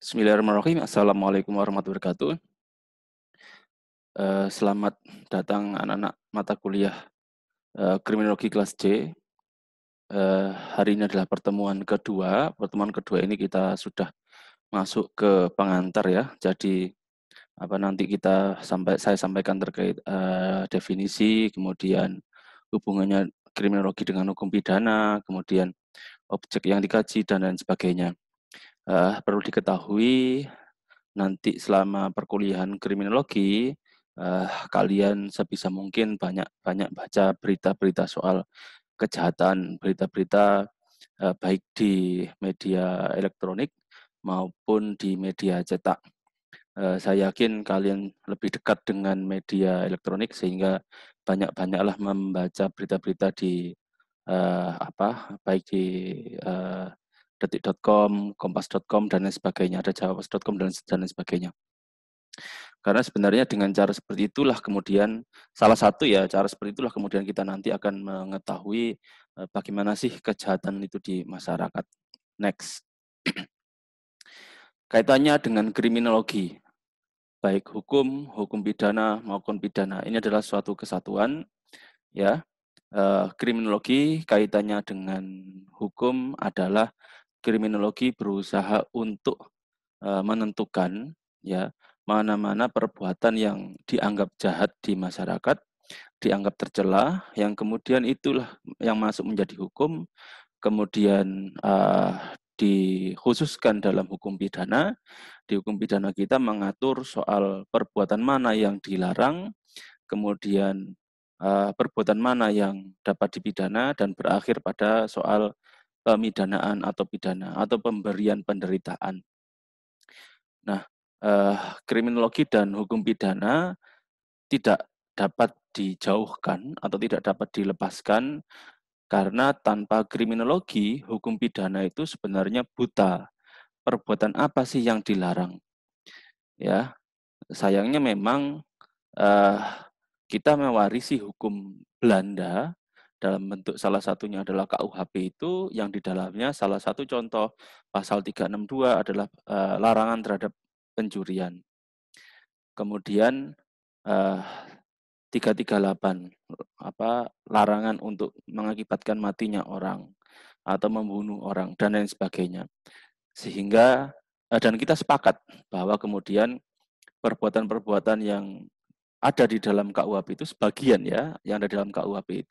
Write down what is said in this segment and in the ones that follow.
Bismillahirrahmanirrahim. Assalamualaikum warahmatullahi wabarakatuh. Selamat datang anak-anak mata kuliah Kriminologi kelas C. Hari ini adalah pertemuan kedua. Pertemuan kedua ini kita sudah masuk ke pengantar ya. Jadi nanti saya sampaikan terkait definisi, kemudian hubungannya kriminologi dengan hukum pidana, kemudian objek yang dikaji dan lain sebagainya. Perlu diketahui nanti selama perkuliahan kriminologi, kalian sebisa mungkin banyak baca berita-berita soal kejahatan, berita-berita baik di media elektronik maupun di media cetak. Saya yakin kalian lebih dekat dengan media elektronik sehingga banyak-banyaklah membaca berita-berita di baik di detik.com, kompas.com dan lain sebagainya, ada jawas.com dan lain sebagainya. Karena sebenarnya dengan cara seperti itulah kemudian cara seperti itulah kemudian kita nanti akan mengetahui bagaimana sih kejahatan itu di masyarakat. Next. Kaitannya dengan kriminologi, baik hukum pidana maupun pidana. Ini adalah suatu kesatuan ya. Kriminologi kaitannya dengan hukum adalah kriminologi berusaha untuk menentukan ya mana-mana perbuatan yang dianggap jahat di masyarakat, dianggap tercela, yang kemudian itulah yang masuk menjadi hukum, kemudian dikhususkan dalam hukum pidana. Di hukum pidana kita mengatur soal perbuatan mana yang dilarang, kemudian perbuatan mana yang dapat dipidana, dan berakhir pada soal pemidanaan atau pidana atau pemberian penderitaan. Nah, kriminologi dan hukum pidana tidak dapat dijauhkan atau tidak dapat dilepaskan karena tanpa kriminologi, hukum pidana itu sebenarnya buta. Perbuatan apa sih yang dilarang? Ya, sayangnya memang eh, kita mewarisi hukum Belanda dalam bentuk salah satunya adalah KUHP itu yang di dalamnya salah satu contoh pasal 362 adalah larangan terhadap pencurian. Kemudian 338 larangan untuk mengakibatkan matinya orang atau membunuh orang dan lain sebagainya. Sehingga dan kita sepakat bahwa kemudian perbuatan-perbuatan yang ada di dalam KUHP itu sebagian ya, yang ada di dalam KUHP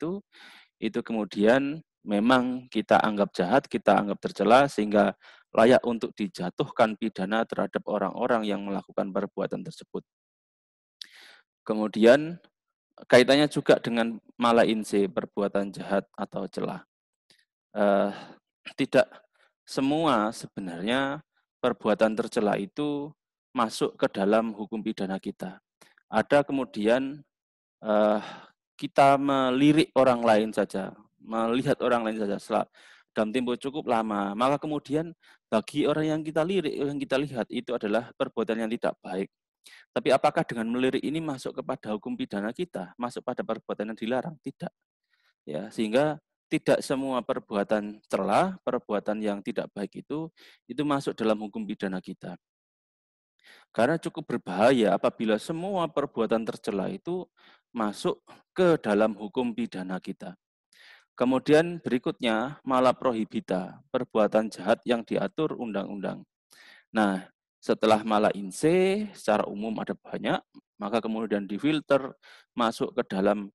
itu kemudian memang kita anggap jahat, kita anggap tercela sehingga layak untuk dijatuhkan pidana terhadap orang-orang yang melakukan perbuatan tersebut. Kemudian kaitannya juga dengan mala inse, perbuatan jahat atau celah. Tidak semua sebenarnya perbuatan tercela itu masuk ke dalam hukum pidana kita. Ada kemudian kita melirik orang lain saja, melihat orang lain saja dalam tempo cukup lama, maka kemudian bagi orang yang kita lirik, yang kita lihat itu adalah perbuatan yang tidak baik. Tapi apakah dengan melirik ini masuk kepada hukum pidana kita, masuk pada perbuatan yang dilarang? Tidak. Ya, sehingga tidak semua perbuatan tercela, perbuatan yang tidak baik itu masuk dalam hukum pidana kita. Karena cukup berbahaya apabila semua perbuatan tercela itu masuk ke dalam hukum pidana kita. Kemudian berikutnya mala prohibita, perbuatan jahat yang diatur undang-undang. Nah, setelah mala inse secara umum ada banyak, maka kemudian difilter masuk ke dalam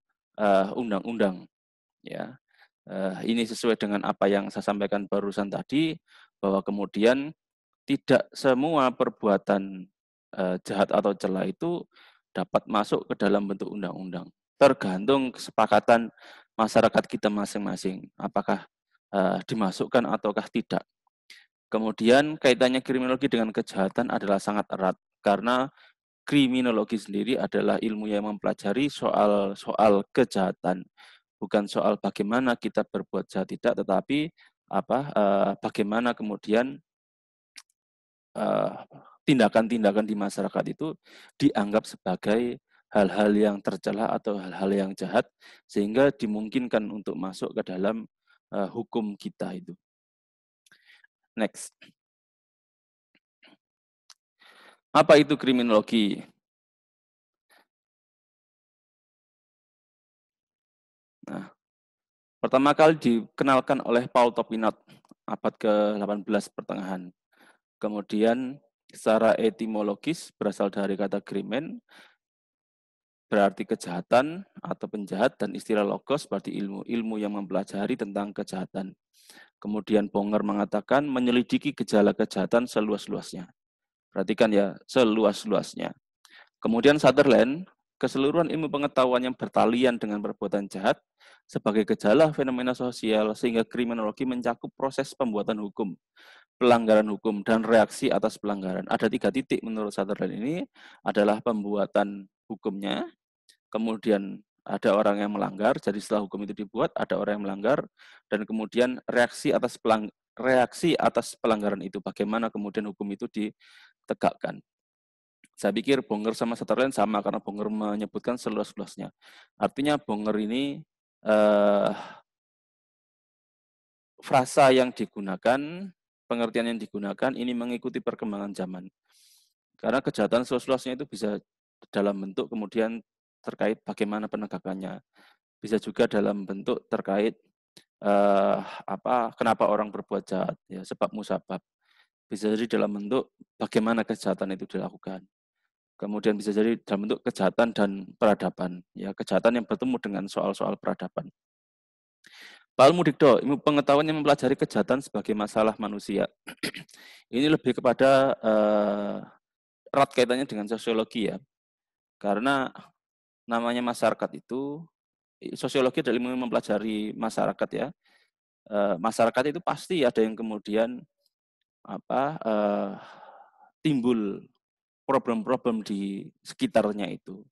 undang-undang. Ya, ini sesuai dengan apa yang saya sampaikan barusan tadi, bahwa kemudian tidak semua perbuatan jahat atau cela itu dapat masuk ke dalam bentuk undang-undang. Tergantung kesepakatan masyarakat kita masing-masing, apakah dimasukkan ataukah tidak. Kemudian kaitannya kriminologi dengan kejahatan adalah sangat erat, karena kriminologi sendiri adalah ilmu yang mempelajari soal kejahatan, bukan soal bagaimana kita berbuat jahat tidak, tetapi bagaimana kemudian tindakan-tindakan di masyarakat itu dianggap sebagai hal-hal yang tercela atau hal-hal yang jahat sehingga dimungkinkan untuk masuk ke dalam hukum kita itu. Next. Apa itu kriminologi? Nah, pertama kali dikenalkan oleh Paul Topinot, abad ke-18 pertengahan. Kemudian secara etimologis berasal dari kata krimen, berarti kejahatan atau penjahat, dan istilah logos berarti ilmu, ilmu yang mempelajari tentang kejahatan. Kemudian Bonger mengatakan menyelidiki gejala kejahatan seluas-luasnya. Perhatikan ya, seluas-luasnya. Kemudian Sutherland, keseluruhan ilmu pengetahuan yang bertalian dengan perbuatan jahat sebagai gejala fenomena sosial, sehingga kriminologi mencakup proses pembuatan hukum, pelanggaran hukum, dan reaksi atas pelanggaran. Ada 3 titik menurut Sutherland ini adalah pembuatan hukumnya, kemudian ada orang yang melanggar, jadi setelah hukum itu dibuat, ada orang yang melanggar, dan kemudian reaksi atas pelanggaran itu, bagaimana kemudian hukum itu ditegakkan. Saya pikir Bonger sama Sutherland sama, karena Bonger menyebutkan seluas-luasnya. Artinya Bonger ini frasa yang digunakan, pengertian yang digunakan ini mengikuti perkembangan zaman. Karena kejahatan seluas-luasnya itu bisa dalam bentuk kemudian terkait bagaimana penegakannya. Bisa juga dalam bentuk terkait kenapa orang berbuat jahat, ya, sebab musabab. Bisa jadi dalam bentuk bagaimana kejahatan itu dilakukan. Kemudian bisa jadi dalam bentuk kejahatan dan peradaban, ya, kejahatan yang bertemu dengan soal-soal peradaban. Pak Almudikdo, ilmu pengetahuan yang mempelajari kejahatan sebagai masalah manusia. Ini lebih kepada erat kaitannya dengan sosiologi ya. Karena namanya masyarakat itu, sosiologi adalah ilmu yang mempelajari masyarakat ya. Masyarakat itu pasti ada yang kemudian timbul problem-problem di sekitarnya itu.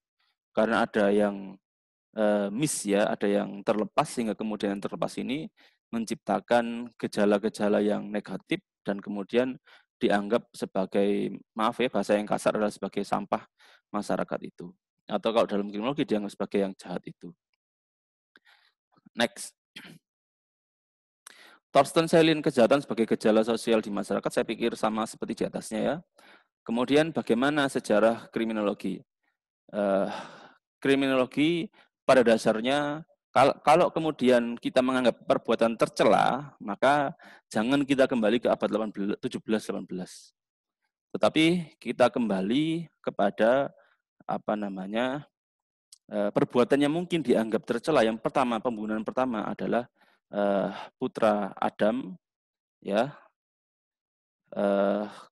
Karena ada yang miss ya, ada yang terlepas, sehingga kemudian yang terlepas ini menciptakan gejala-gejala yang negatif dan kemudian dianggap sebagai, maaf ya bahasa yang kasar, adalah sebagai sampah masyarakat itu. Atau kalau dalam kriminologi dianggap sebagai yang jahat itu. Next. Thorsten Selin, kejahatan sebagai gejala sosial di masyarakat, saya pikir sama seperti di atasnya ya. Kemudian bagaimana sejarah kriminologi? Kriminologi pada dasarnya, kalau kemudian kita menganggap perbuatan tercela, maka jangan kita kembali ke abad 17-18. Tetapi kita kembali kepada perbuatan yang mungkin dianggap tercela. Yang pertama, pembunuhan pertama adalah putra Adam, ya,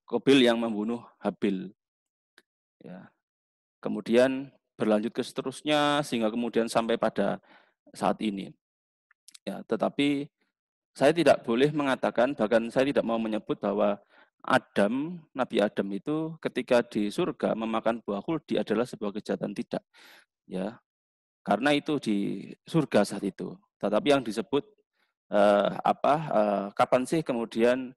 Kobil yang membunuh Habil. Ya. Kemudian berlanjut ke seterusnya sehingga kemudian sampai pada saat ini. Ya, tetapi saya tidak boleh mengatakan, bahkan saya tidak mau menyebut bahwa Nabi Adam itu ketika di surga memakan buah kuldi adalah sebuah kejahatan, tidak. Ya, karena itu di surga saat itu. Tetapi yang disebut kapan sih kemudian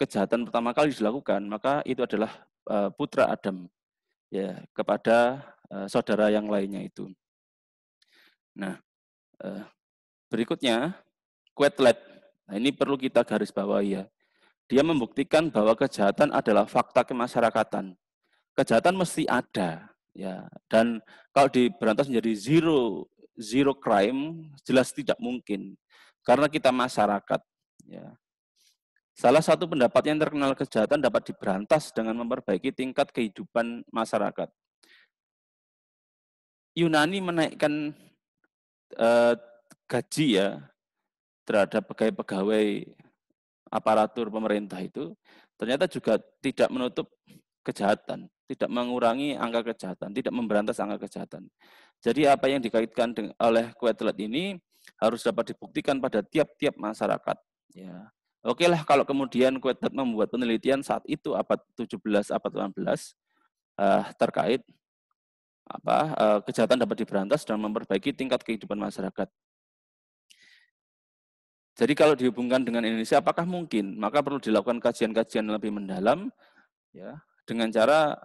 kejahatan pertama kali dilakukan, maka itu adalah putra Adam, ya, kepada saudara yang lainnya itu. Nah, berikutnya Quetelet. Nah, ini perlu kita garis bawahi ya. Dia membuktikan bahwa kejahatan adalah fakta kemasyarakatan. Kejahatan mesti ada, ya. Dan kalau diberantas menjadi zero crime, jelas tidak mungkin. Karena kita masyarakat, ya. Salah satu pendapat yang terkenal, kejahatan dapat diberantas dengan memperbaiki tingkat kehidupan masyarakat. Yunani menaikkan gaji ya terhadap pegawai aparatur pemerintah itu, ternyata juga tidak menutup kejahatan, tidak mengurangi angka kejahatan, tidak memberantas angka kejahatan. Jadi apa yang dikaitkan oleh Quetelet ini harus dapat dibuktikan pada tiap-tiap masyarakat. Ya. Oke lah kalau kemudian Quetelet membuat penelitian saat itu abad 17, abad 18 terkait kejahatan dapat diberantas dan memperbaiki tingkat kehidupan masyarakat. Jadi kalau dihubungkan dengan Indonesia, apakah mungkin? Maka perlu dilakukan kajian-kajian lebih mendalam, ya, dengan cara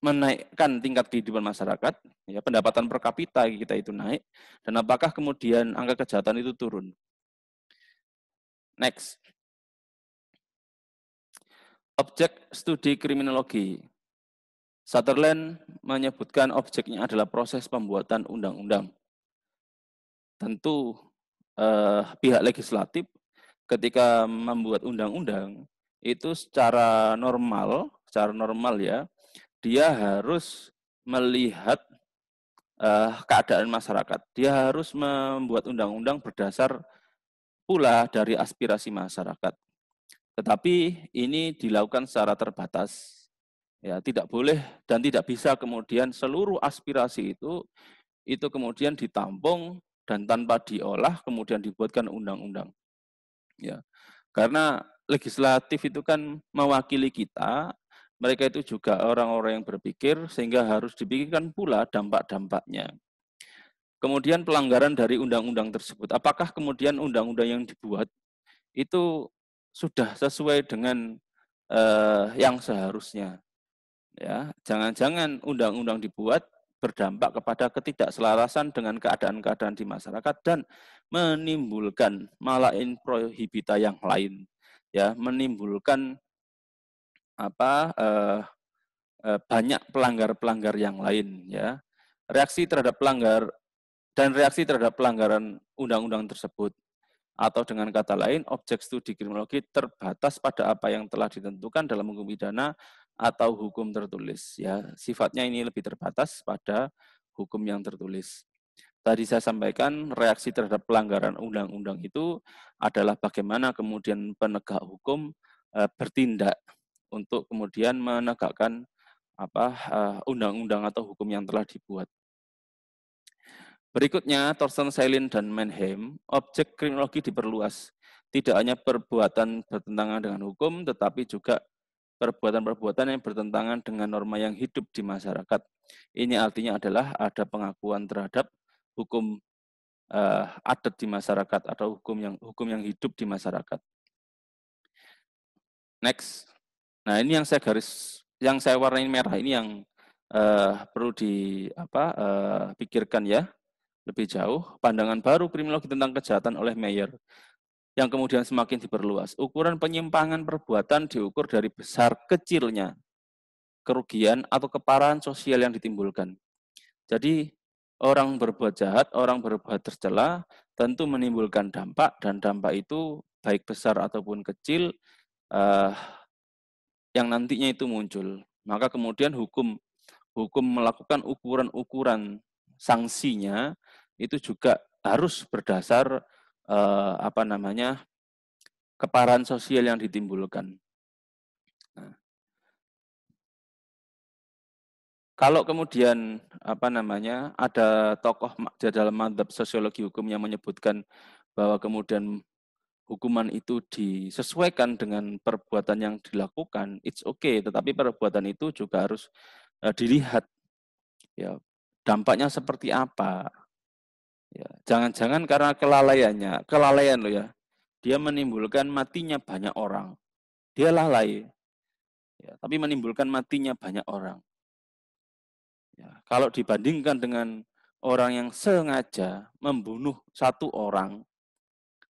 menaikkan tingkat kehidupan masyarakat, ya, pendapatan per kapita kita itu naik, dan apakah kemudian angka kejahatan itu turun. Next. Objek studi kriminologi. Sutherland menyebutkan objeknya adalah proses pembuatan undang-undang. Tentu pihak legislatif ketika membuat undang-undang itu secara normal ya, dia harus melihat keadaan masyarakat. Dia harus membuat undang-undang berdasar pula dari aspirasi masyarakat. Tetapi ini dilakukan secara terbatas. Ya, tidak boleh dan tidak bisa kemudian seluruh aspirasi itu kemudian ditampung dan tanpa diolah kemudian dibuatkan undang-undang. Ya. Karena legislatif itu kan mewakili kita, mereka itu juga orang-orang yang berpikir sehingga harus dipikirkan pula dampak-dampaknya. Kemudian pelanggaran dari undang-undang tersebut. Apakah kemudian undang-undang yang dibuat itu sudah sesuai dengan yang seharusnya? Ya, jangan-jangan undang-undang dibuat berdampak kepada ketidakselarasan dengan keadaan-keadaan di masyarakat dan menimbulkan malah in prohibita yang lain, ya, menimbulkan banyak pelanggar-pelanggar yang lain, ya. Reaksi terhadap pelanggaran undang-undang tersebut. Atau dengan kata lain, objek studi kriminologi terbatas pada apa yang telah ditentukan dalam hukum pidana atau hukum tertulis. Ya, sifatnya ini lebih terbatas pada hukum yang tertulis. Tadi saya sampaikan reaksi terhadap pelanggaran undang-undang itu adalah bagaimana kemudian penegak hukum bertindak untuk kemudian menegakkan undang-undang atau hukum yang telah dibuat. Berikutnya, Thorsten Seilin dan Mannheim, objek kriminologi diperluas. Tidak hanya perbuatan bertentangan dengan hukum, tetapi juga perbuatan-perbuatan yang bertentangan dengan norma yang hidup di masyarakat. Ini artinya adalah ada pengakuan terhadap hukum adat di masyarakat atau hukum yang hidup di masyarakat. Next. Nah, ini yang saya warnai merah ini yang perlu dipikirkan ya. Lebih jauh, pandangan baru kriminologi tentang kejahatan oleh Mayer yang kemudian semakin diperluas. Ukuran penyimpangan perbuatan diukur dari besar kecilnya kerugian atau keparahan sosial yang ditimbulkan. Jadi, orang berbuat jahat, orang berbuat tercela, tentu menimbulkan dampak, dan dampak itu baik besar ataupun kecil, yang nantinya itu muncul. Maka kemudian hukum melakukan ukuran-ukuran sanksinya itu juga harus berdasar keparahan sosial yang ditimbulkan. Nah, kalau kemudian ada tokoh di dalam madzhab sosiologi hukum yang menyebutkan bahwa kemudian hukuman itu disesuaikan dengan perbuatan yang dilakukan, it's okay, tetapi perbuatan itu juga harus dilihat ya dampaknya seperti apa. Ya, jangan-jangan karena kelalaian loh ya, dia menimbulkan matinya banyak orang. Dia lalai, ya, tapi menimbulkan matinya banyak orang. Ya, kalau dibandingkan dengan orang yang sengaja membunuh satu orang,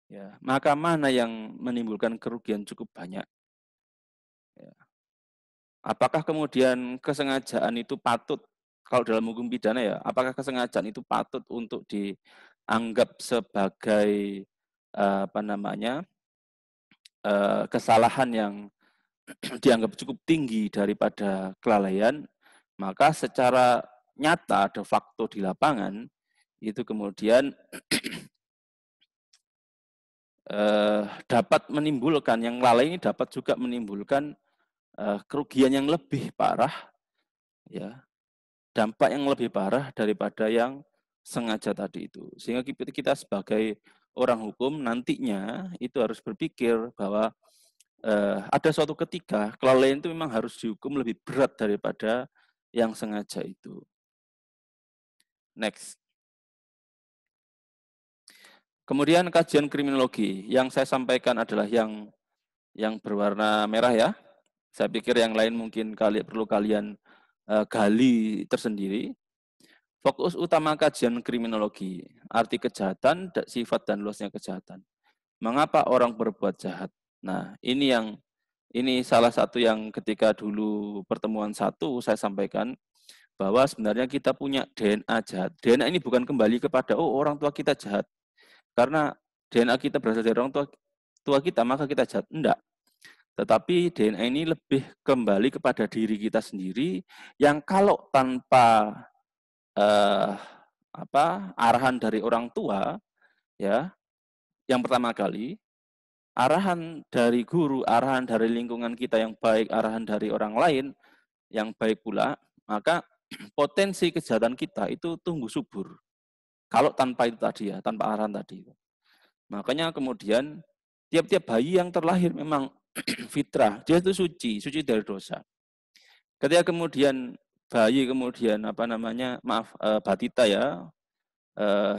ya, maka mana yang menimbulkan kerugian cukup banyak? Ya. Apakah kemudian kesengajaan itu patut, kalau dalam hukum pidana ya, apakah kesengajaan itu patut untuk dianggap sebagai kesalahan yang dianggap cukup tinggi daripada kelalaian? Maka secara nyata de facto di lapangan itu kemudian dapat menimbulkan, yang lalai ini dapat juga menimbulkan kerugian yang lebih parah, ya, dampak yang lebih parah daripada yang sengaja tadi itu. Sehingga kita sebagai orang hukum nantinya itu harus berpikir bahwa ada suatu ketika kelalaian itu memang harus dihukum lebih berat daripada yang sengaja itu. Next. Kemudian kajian kriminologi yang saya sampaikan adalah yang berwarna merah ya. Saya pikir yang lain mungkin perlu kalian gali tersendiri. Fokus utama kajian kriminologi, arti kejahatan, sifat dan luasnya kejahatan. Mengapa orang berbuat jahat? Nah, ini yang Ini salah satu yang ketika dulu pertemuan satu saya sampaikan, bahwa sebenarnya kita punya DNA jahat. DNA ini bukan kembali kepada, oh orang tua kita jahat. Karena DNA kita berasal dari orang tua kita, maka kita jahat. Enggak. Tetapi DNA ini lebih kembali kepada diri kita sendiri, yang kalau tanpa eh, arahan dari orang tua, ya, yang pertama kali, arahan dari guru, arahan dari lingkungan kita yang baik, arahan dari orang lain yang baik pula, maka potensi kejahatan kita itu tumbuh subur. Kalau tanpa itu tadi ya, tanpa arahan tadi. Makanya kemudian tiap-tiap bayi yang terlahir memang fitrah, dia itu suci dari dosa. Ketika kemudian bayi kemudian batita ya, eh,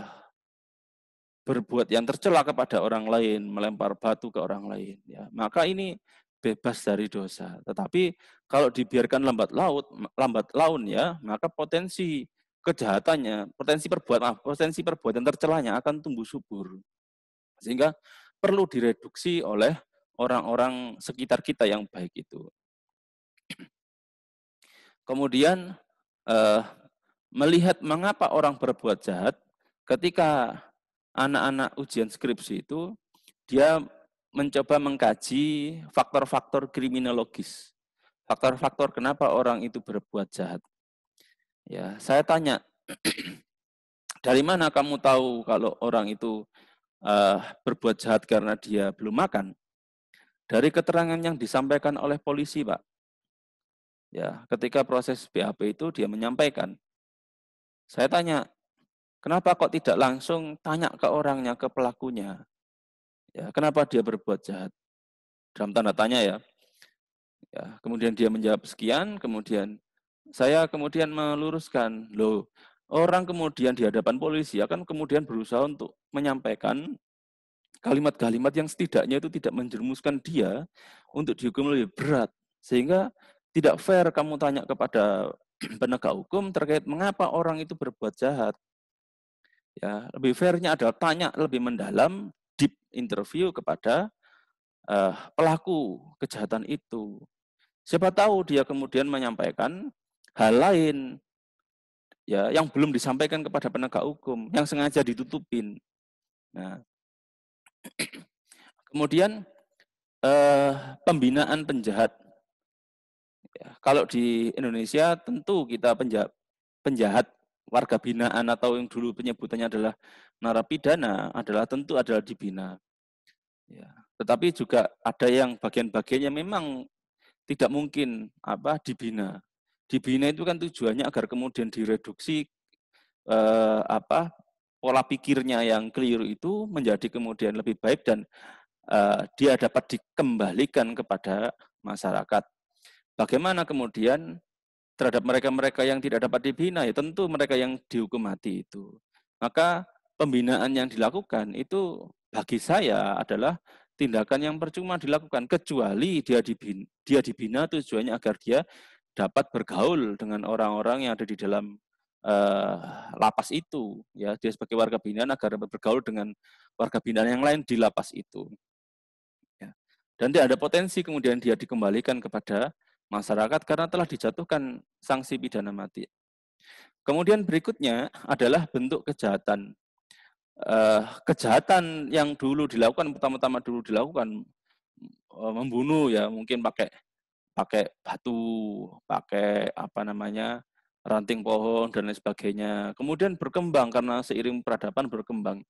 berbuat yang tercela kepada orang lain, melempar batu ke orang lain, ya, maka ini bebas dari dosa. Tetapi kalau dibiarkan lambat laun ya, maka potensi kejahatannya, potensi perbuatan tercelanya akan tumbuh subur. Sehingga perlu direduksi oleh orang-orang sekitar kita yang baik itu. Kemudian eh, melihat mengapa orang berbuat jahat, ketika anak-anak ujian skripsi itu, dia mencoba mengkaji faktor-faktor kriminologis. Faktor-faktor kenapa orang itu berbuat jahat. Ya, saya tanya, dari mana kamu tahu kalau orang itu berbuat jahat karena dia belum makan? Dari keterangan yang disampaikan oleh polisi, Pak. Ya, ketika proses BAP itu dia menyampaikan. Saya tanya, kenapa kok tidak langsung tanya ke orangnya, ke pelakunya? Ya, kenapa dia berbuat jahat? Dalam tanda tanya ya. Ya, kemudian dia menjawab sekian, kemudian saya kemudian meluruskan, loh, orang kemudian di hadapan polisi akan kemudian berusaha untuk menyampaikan kalimat-kalimat yang setidaknya itu tidak menjerumuskan dia untuk dihukum lebih berat. Sehingga tidak fair kamu tanya kepada penegak hukum terkait mengapa orang itu berbuat jahat. Ya, lebih fairnya adalah tanya lebih mendalam, deep interview kepada pelaku kejahatan itu. Siapa tahu dia kemudian menyampaikan hal lain ya yang belum disampaikan kepada penegak hukum, yang sengaja ditutupin. Nah, kemudian pembinaan penjahat. Ya, kalau di Indonesia tentu kita penjahat warga binaan atau yang dulu penyebutannya adalah narapidana tentu adalah dibina. Ya. Tetapi juga ada yang bagian-bagiannya memang tidak mungkin dibina. Dibina itu kan tujuannya agar kemudian direduksi pola pikirnya yang keliru itu menjadi kemudian lebih baik dan dia dapat dikembalikan kepada masyarakat. Bagaimana kemudian terhadap mereka-mereka yang tidak dapat dibina, ya tentu mereka yang dihukum mati itu. Maka pembinaan yang dilakukan itu bagi saya adalah tindakan yang percuma dilakukan, kecuali dia dibina tujuannya agar dia dapat bergaul dengan orang-orang yang ada di dalam lapas itu. Ya, dia sebagai warga binaan agar dapat bergaul dengan warga binaan yang lain di lapas itu. Ya. Dan tidak ada potensi kemudian dia dikembalikan kepada masyarakat karena telah dijatuhkan sanksi pidana mati. Kemudian berikutnya adalah bentuk kejahatan. Kejahatan yang dulu dilakukan, pertama-tama dulu dilakukan membunuh ya, mungkin pakai pakai batu, pakai ranting pohon dan lain sebagainya. Kemudian berkembang karena seiring peradaban berkembang.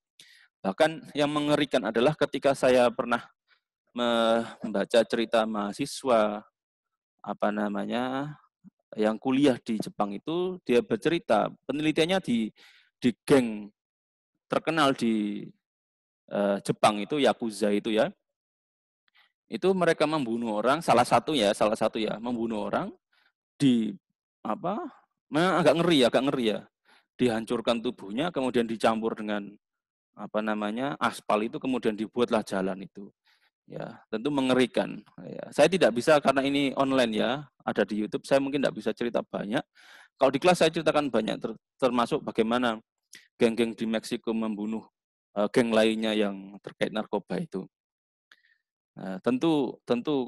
Bahkan yang mengerikan adalah ketika saya pernah membaca cerita mahasiswa yang kuliah di Jepang itu, dia bercerita penelitiannya di geng terkenal di Jepang itu, Yakuza itu ya. Itu mereka membunuh orang, salah satu ya, membunuh orang di agak ngeri ya. Dihancurkan tubuhnya, kemudian dicampur dengan aspal itu, kemudian dibuatlah jalan itu. Ya, tentu mengerikan. Ya, saya tidak bisa karena ini online ya, ada di YouTube. Saya mungkin tidak bisa cerita banyak. Kalau di kelas saya ceritakan banyak, termasuk bagaimana geng-geng di Meksiko membunuh geng lainnya yang terkait narkoba itu. Tentu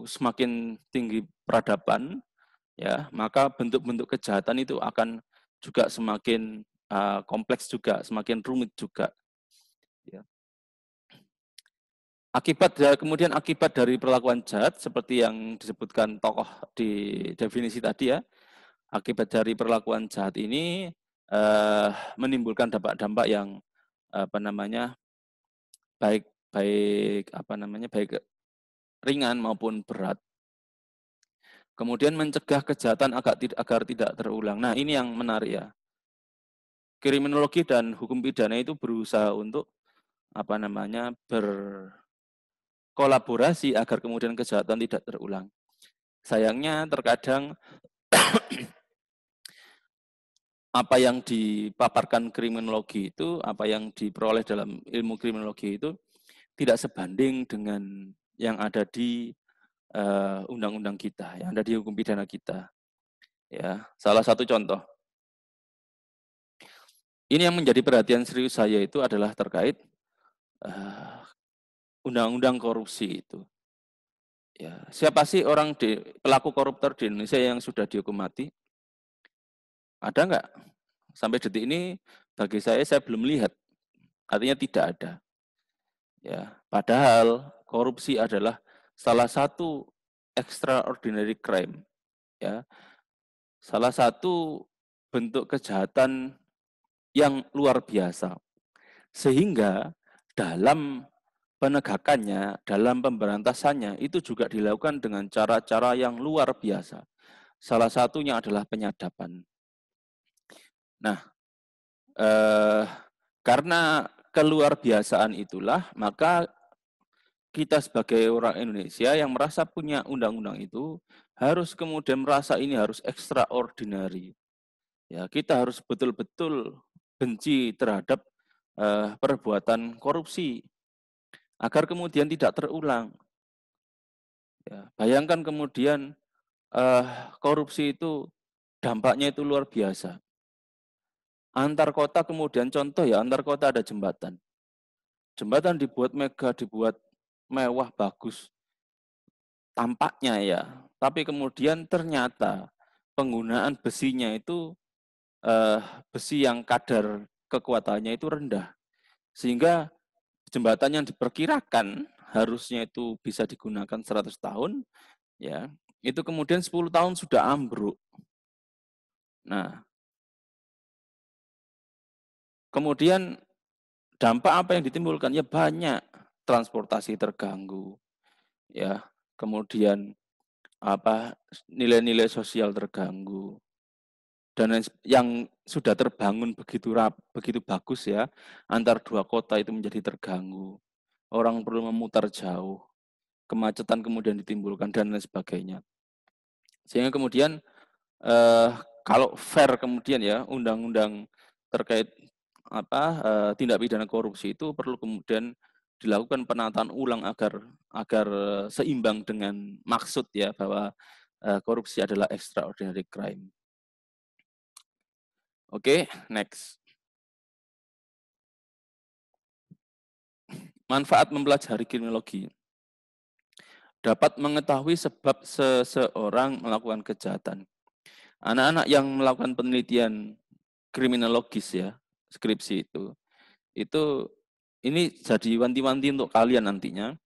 semakin tinggi peradaban, ya, maka bentuk-bentuk kejahatan itu akan juga semakin kompleks juga, semakin rumit juga. Ya. Kemudian akibat dari perlakuan jahat seperti yang disebutkan tokoh di definisi tadi ya, akibat dari perlakuan jahat ini menimbulkan dampak-dampak yang baik baik ringan maupun berat. Kemudian mencegah kejahatan agar tidak terulang. Nah, ini yang menarik ya. Kriminologi dan hukum pidana itu berusaha untuk berkolaborasi agar kemudian kejahatan tidak terulang. Sayangnya terkadang apa yang dipaparkan kriminologi itu, apa yang diperoleh dalam ilmu kriminologi itu tidak sebanding dengan yang ada di undang-undang kita, yang ada di hukum pidana kita. Ya, salah satu contoh. Ini yang menjadi perhatian serius saya itu adalah terkait undang-undang korupsi itu. Ya, siapa sih pelaku koruptor di Indonesia yang sudah dihukum mati? Ada nggak? Sampai detik ini bagi saya belum lihat. Artinya tidak ada. Ya, padahal korupsi adalah salah satu extraordinary crime. Ya, salah satu bentuk kejahatan yang luar biasa. Sehingga dalam penegakannya, dalam pemberantasannya itu juga dilakukan dengan cara-cara yang luar biasa. Salah satunya adalah penyadapan. Nah, karena keluar biasaan itulah, maka kita sebagai orang Indonesia yang merasa punya undang-undang itu harus kemudian merasa ini harus extraordinary. Ya, kita harus betul-betul benci terhadap perbuatan korupsi agar kemudian tidak terulang. Ya, bayangkan kemudian korupsi itu dampaknya itu luar biasa. Antar kota kemudian contoh ya, antar kota ada jembatan. Jembatan dibuat megah, dibuat mewah, bagus. Tampaknya ya, tapi kemudian ternyata penggunaan besinya itu besi yang kadar kekuatannya itu rendah. Sehingga jembatan yang diperkirakan harusnya itu bisa digunakan 100 tahun, ya, itu kemudian 10 tahun sudah ambruk. Nah, kemudian dampak apa yang ditimbulkan? Ya banyak, transportasi terganggu, ya, kemudian nilai-nilai sosial terganggu, dan yang sudah terbangun begitu bagus ya, antar dua kota itu menjadi terganggu. Orang perlu memutar jauh, kemacetan kemudian ditimbulkan dan lain sebagainya. Sehingga kemudian kalau fair kemudian ya undang-undang terkait tindak pidana korupsi itu perlu kemudian dilakukan penataan ulang agar seimbang dengan maksud ya bahwa korupsi adalah extraordinary crime. Oke, next. Manfaat mempelajari kriminologi. Dapat mengetahui sebab seseorang melakukan kejahatan. Anak-anak yang melakukan penelitian kriminologis ya, skripsi itu ini jadi wanti-wanti untuk kalian nantinya.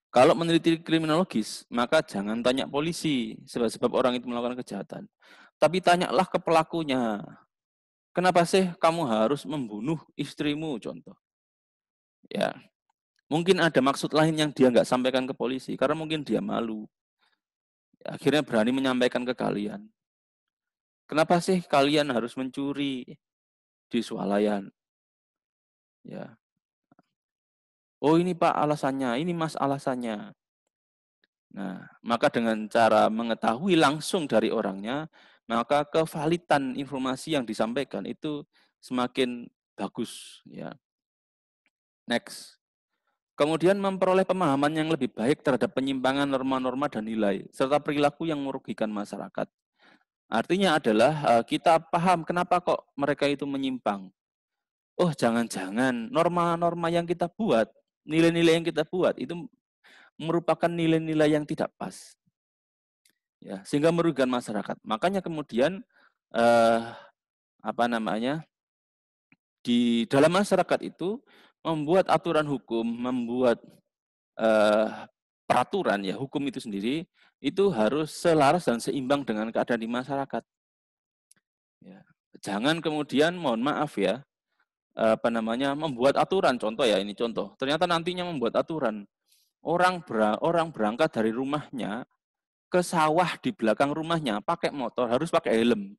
Kalau meneliti kriminologis, maka jangan tanya polisi sebab-sebab orang itu melakukan kejahatan. Tapi tanyalah ke pelakunya. Kenapa sih kamu harus membunuh istrimu, contoh? Ya, mungkin ada maksud lain yang dia nggak sampaikan ke polisi, karena mungkin dia malu. Akhirnya berani menyampaikan ke kalian. Kenapa sih kalian harus mencuri di swalayan? Ya. Oh ini Pak alasannya, ini Mas alasannya. Nah, maka dengan cara mengetahui langsung dari orangnya, maka kevalitan informasi yang disampaikan itu semakin bagus. Ya. Next. Kemudian memperoleh pemahaman yang lebih baik terhadap penyimpangan norma-norma dan nilai, serta perilaku yang merugikan masyarakat. Artinya adalah kita paham kenapa kok mereka itu menyimpang. Oh, jangan-jangan norma-norma yang kita buat, nilai-nilai yang kita buat itu merupakan nilai-nilai yang tidak pas. Ya, sehingga merugikan masyarakat. Makanya kemudian eh, apa namanya? Di dalam masyarakat itu membuat aturan hukum, membuat eh, peraturan ya, hukum itu sendiri itu harus selaras dan seimbang dengan keadaan di masyarakat. Ya. Jangan kemudian mohon maaf ya, apa namanya, membuat aturan, contoh ya, ini contoh. Ternyata nantinya membuat aturan. Orang berangkat dari rumahnya ke sawah di belakang rumahnya pakai motor harus pakai helm.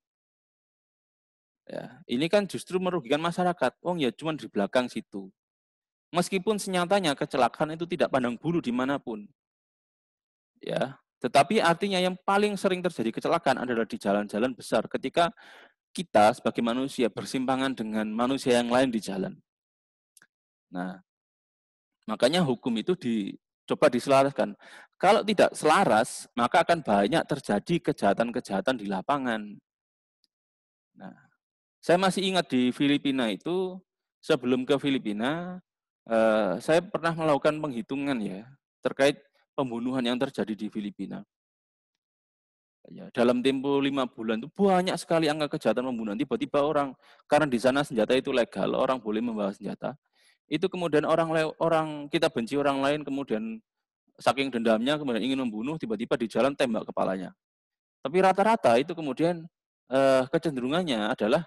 Ya, ini kan justru merugikan masyarakat. Oh ya, cuma di belakang situ. Meskipun senyatanya kecelakaan itu tidak pandang bulu dimanapun. Ya, tetapi artinya yang paling sering terjadi kecelakaan adalah di jalan-jalan besar ketika kita sebagai manusia bersimpangan dengan manusia yang lain di jalan. Nah, makanya hukum itu dicoba diselaraskan. Kalau tidak selaras, maka akan banyak terjadi kejahatan-kejahatan di lapangan. Nah, saya masih ingat di Filipina itu, sebelum ke Filipina, saya pernah melakukan penghitungan ya, terkait pembunuhan yang terjadi di Filipina. Ya, dalam tempo 5 bulan itu banyak sekali angka kejahatan pembunuhan. Tiba-tiba orang, karena di sana senjata itu legal, orang boleh membawa senjata. Itu kemudian orang kita benci orang lain, kemudian saking dendamnya, kemudian ingin membunuh, tiba-tiba di jalan tembak kepalanya. Tapi rata-rata itu kemudian kecenderungannya adalah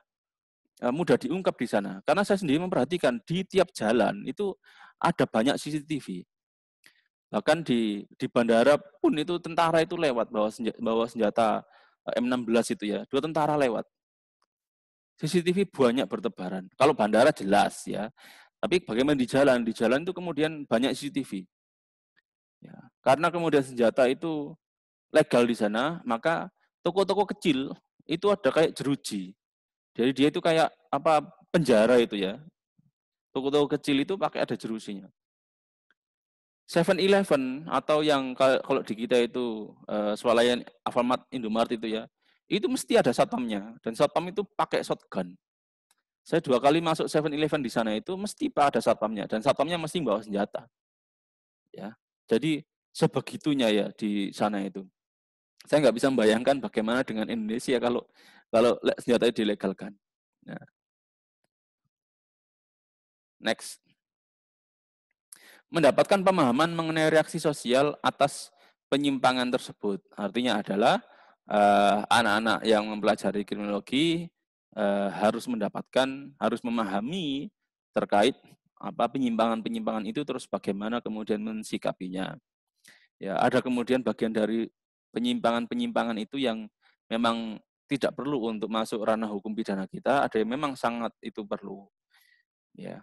mudah diungkap di sana. Karena saya sendiri memperhatikan di tiap jalan itu ada banyak CCTV. Bahkan di bandara pun itu tentara itu lewat bawa senjata M16 itu ya, 2 tentara lewat. CCTV banyak bertebaran. Kalau bandara jelas ya, tapi bagaimana di jalan? Di jalan itu kemudian banyak CCTV. Ya, karena kemudian senjata itu legal di sana, maka toko-toko kecil itu ada kayak jeruji. Jadi dia itu kayak apa penjara itu ya. Toko-toko kecil itu pakai ada jerusinya. 7-Eleven atau yang kalau di kita itu swalayan Alfamart, Indomart itu ya, itu mesti ada satpamnya dan satpam itu pakai shotgun. Saya 2 kali masuk 7-Eleven di sana itu mesti ada satpamnya dan satpamnya mesti bawa senjata. Ya, jadi sebegitunya ya di sana itu. Saya nggak bisa membayangkan bagaimana dengan Indonesia kalau kalau senjata itu dilegalkan. Nah, next. Mendapatkan pemahaman mengenai reaksi sosial atas penyimpangan tersebut. Artinya adalah anak-anak yang mempelajari kriminologi harus harus memahami terkait apa penyimpangan-penyimpangan itu, terus bagaimana kemudian mensikapinya. Ya, ada kemudian bagian dari penyimpangan-penyimpangan itu yang memang tidak perlu untuk masuk ranah hukum pidana kita, ada yang memang sangat itu perlu. Ya,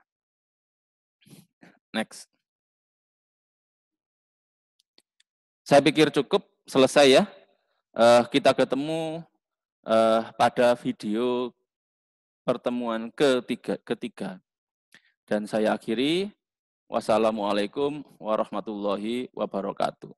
next. Saya pikir cukup, selesai ya. Kita ketemu pada video pertemuan ketiga. Dan saya akhiri, wassalamualaikum warahmatullahi wabarakatuh.